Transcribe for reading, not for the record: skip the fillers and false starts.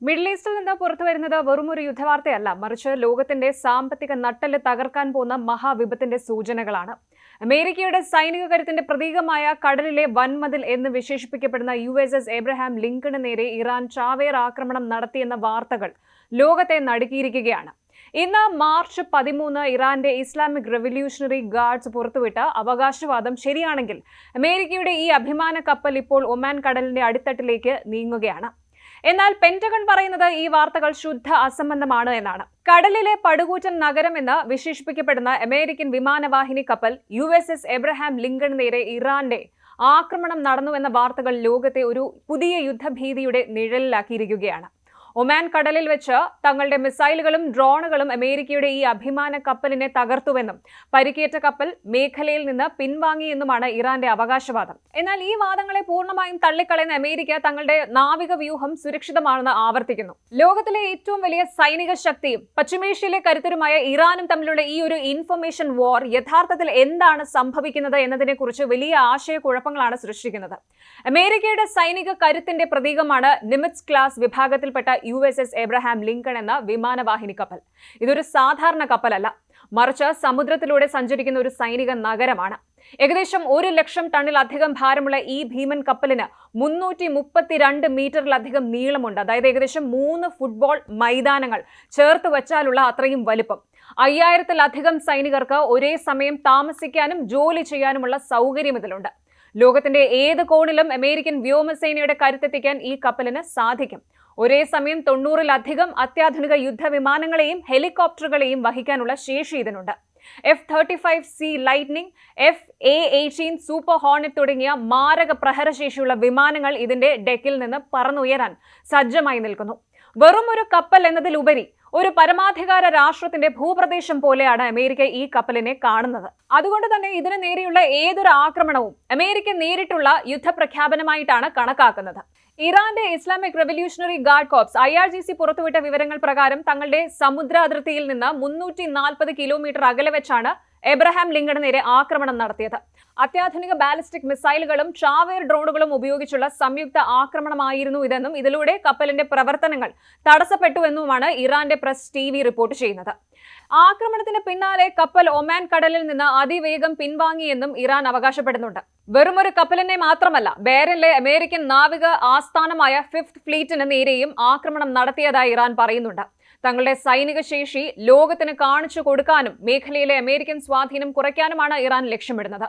Middle ഈസ്റ്റിൽ നിന്ന് പുറത്തുവരുന്നത് വെറുമൊരു യുദ്ധവാർത്തയല്ല, മറിച്ച് ലോകത്തിന്റെ സാമ്പത്തിക നട്ടെല്ല് തകർക്കാൻ പോകുന്ന മഹാവിപത്തിന്റെ സൂചനകളാണ്. അമേരിക്കയുടെ സൈനിക കരുത്തിന്റെ പ്രതീകമായ കടലിലെ വൻമതിൽ എന്ന് വിശേഷിപ്പിക്കപ്പെടുന്ന USS എബ്രഹാം ലിങ്കണ് നേരെ ഇറാൻ ചാവേർ ആക്രമണം നടത്തിയെന്ന വാർത്തകൾ ലോകത്തെ നടുക്കിയിരിക്കുകയാണ്. ഇന്ന് മാർച്ച് 13 ഇറാന്റെ ഇസ്ലാമിക് റെവല്യൂഷണറി ഗാർഡ്സ് പുറത്തുവിട്ട അവകാശവാദം ശരിയാണെങ്കിൽ അമേരിക്കയുടെ ഈ അഭിമാന കപ്പൽ ഇപ്പോൾ ഒമാൻ കടലിന്റെ അടിത്തട്ടിലേക്ക് നീങ്ങുകയാണ്. എന്നാൽ പെന്റഗൺ പറയുന്നത് ഈ വാർത്തകൾ ശുദ്ധ അസംബന്ധമാണ് എന്നാണ്. കടലിലെ പടുകൂറ്റൻ നഗരം എന്ന് വിശേഷിപ്പിക്കപ്പെടുന്ന അമേരിക്കൻ വിമാനവാഹിനി കപ്പൽ USS എബ്രഹാം ലിങ്കൺ നേരെ ഇറാന്റെ ആക്രമണം നടന്നുവെന്ന വാർത്തകൾ ലോകത്തെ ഒരു പുതിയ യുദ്ധഭീതിയുടെ നിഴലിലാക്കിയിരിക്കുകയാണ്. ഒമാൻ കടലിൽ വെച്ച് തങ്ങളുടെ മിസൈലുകളും ഡ്രോണുകളും അമേരിക്കയുടെ ഈ അഭിമാന കപ്പലിനെ തകർത്തുവെന്നും പരിക്കേറ്റ കപ്പൽ മേഖലയിൽ നിന്ന് പിൻവാങ്ങിയെന്നുമാണ് ഇറാന്റെ അവകാശവാദം. എന്നാൽ ഈ വാദങ്ങളെ പൂർണ്ണമായും തള്ളിക്കളയുന്ന അമേരിക്ക തങ്ങളുടെ നാവിക വ്യൂഹം സുരക്ഷിതമാണെന്ന് ആവർത്തിക്കുന്നു. ലോകത്തിലെ ഏറ്റവും വലിയ സൈനിക ശക്തിയും പശ്ചിമേഷ്യയിലെ കരുത്തരുമായ ഇറാനും തമ്മിലുള്ള ഈ ഒരു ഇൻഫർമേഷൻ വാർ യഥാർത്ഥത്തിൽ എന്താണ് സംഭവിക്കുന്നത് എന്നതിനെക്കുറിച്ച് വലിയ ആശയക്കുഴപ്പങ്ങളാണ് സൃഷ്ടിക്കുന്നത്. അമേരിക്കയുടെ സൈനിക കരുത്തിന്റെ പ്രതീകമാണ് നിമിറ്റ്സ് ക്ലാസ് വിഭാഗത്തിൽപ്പെട്ട USS എബ്രഹാം ലിങ്കൺ എന്ന വിമാനവാഹിനി കപ്പൽ. ഇതൊരു സാധാരണ കപ്പലല്ല, മറിച്ച് സമുദ്രത്തിലൂടെ സഞ്ചരിക്കുന്ന ഒരു സൈനിക നഗരമാണ്. ഏകദേശം 1,00,000 ടണ്ണിലധികം ഭാരമുള്ള ഈ ഭീമൻ കപ്പലിന് 332 മീറ്ററിലധികം നീളമുണ്ട്. അതായത് ഏകദേശം 3 ഫുട്ബോൾ മൈതാനങ്ങൾ ചേർത്ത് വച്ചാലുള്ള അത്രയും വലിപ്പം. 5000-ലധികം സൈനികർക്ക് ഒരേ സമയം താമസിക്കാനും ജോലി ചെയ്യാനുമുള്ള സൗകര്യം ഇതിലുണ്ട്. ലോകത്തിന്റെ ഏത് കോണിലും അമേരിക്കൻ വ്യോമസേനയുടെ കരുത്തെത്തിക്കാൻ ഈ കപ്പലിന് സാധിക്കും. ഒരേ സമയം 90-ലധികം അത്യാധുനിക യുദ്ധവിമാനങ്ങളെയും ഹെലികോപ്റ്ററുകളെയും വഹിക്കാനുള്ള ശേഷി ഇതിനുണ്ട്. F-35C lightning, F-A-18 super Hornet തുടങ്ങിയ മാരക പ്രഹരശേഷിയുള്ള വിമാനങ്ങൾ ഇതിന്റെ ഡെക്കിൽ നിന്ന് പറന്നുയരാൻ സജ്ജമായി നിൽക്കുന്നു. വെറും ഒരു കപ്പൽ എന്നതിലുപരി ഒരു പരമാധികാര രാഷ്ട്രത്തിന്റെ ഭൂപ്രദേശം പോലെയാണ് അമേരിക്ക ഈ കപ്പലിനെ കാണുന്നത്. അതുകൊണ്ട് തന്നെ ഇതിന് നേരെയുള്ള ഏതൊരു ആക്രമണവും അമേരിക്ക നേരിട്ടുള്ള യുദ്ധപ്രഖ്യാപനമായിട്ടാണ് കണക്കാക്കുന്നത്. ഇറാന്റെ Islamic revolutionary guard corps IRGC പുറത്തുവിട്ട വിവരങ്ങൾ പ്രകാരം തങ്ങളുടെ സമുദ്ര അതിർത്തിയിൽ നിന്ന് 340 കിലോമീറ്റർ അകലെ വെച്ചാണ് എബ്രഹാം ലിങ്കണ് നേരെ ആക്രമണം നടത്തിയത്. അത്യാധുനിക ബാലിസ്റ്റിക് മിസൈലുകളും ചാവേർ ഡ്രോണുകളും ഉപയോഗിച്ചുള്ള സംയുക്ത ആക്രമണമായിരുന്നു ഇതെന്നും ഇതിലൂടെ കപ്പലിന്റെ പ്രവർത്തനങ്ങൾ തടസ്സപ്പെട്ടുവെന്നുമാണ് ഇറാന്റെ പ്രസ് TV റിപ്പോർട്ട് ചെയ്യുന്നത്. ആക്രമണത്തിന് പിന്നാലെ കപ്പൽ ഒമാൻ കടലിൽ നിന്ന് അതിവേഗം പിൻവാങ്ങിയെന്നും ഇറാൻ അവകാശപ്പെടുന്നുണ്ട്. വെറുമൊരു കപ്പലിനെ മാത്രമല്ല, ബെഹ്റിനിലെ അമേരിക്കൻ നാവിക ആസ്ഥാനമായ 5th ഫ്ലീറ്റിന് നേരെയും ആക്രമണം നടത്തിയതായി ഇറാൻ പറയുന്നുണ്ട്. തങ്ങളുടെ സൈനിക ശേഷി ലോകത്തിന് കാണിച്ചു കൊടുക്കാനും മേഖലയിലെ അമേരിക്കൻ സ്വാധീനം കുറയ്ക്കാനുമാണ് ഇറാൻ ലക്ഷ്യമിടുന്നത്.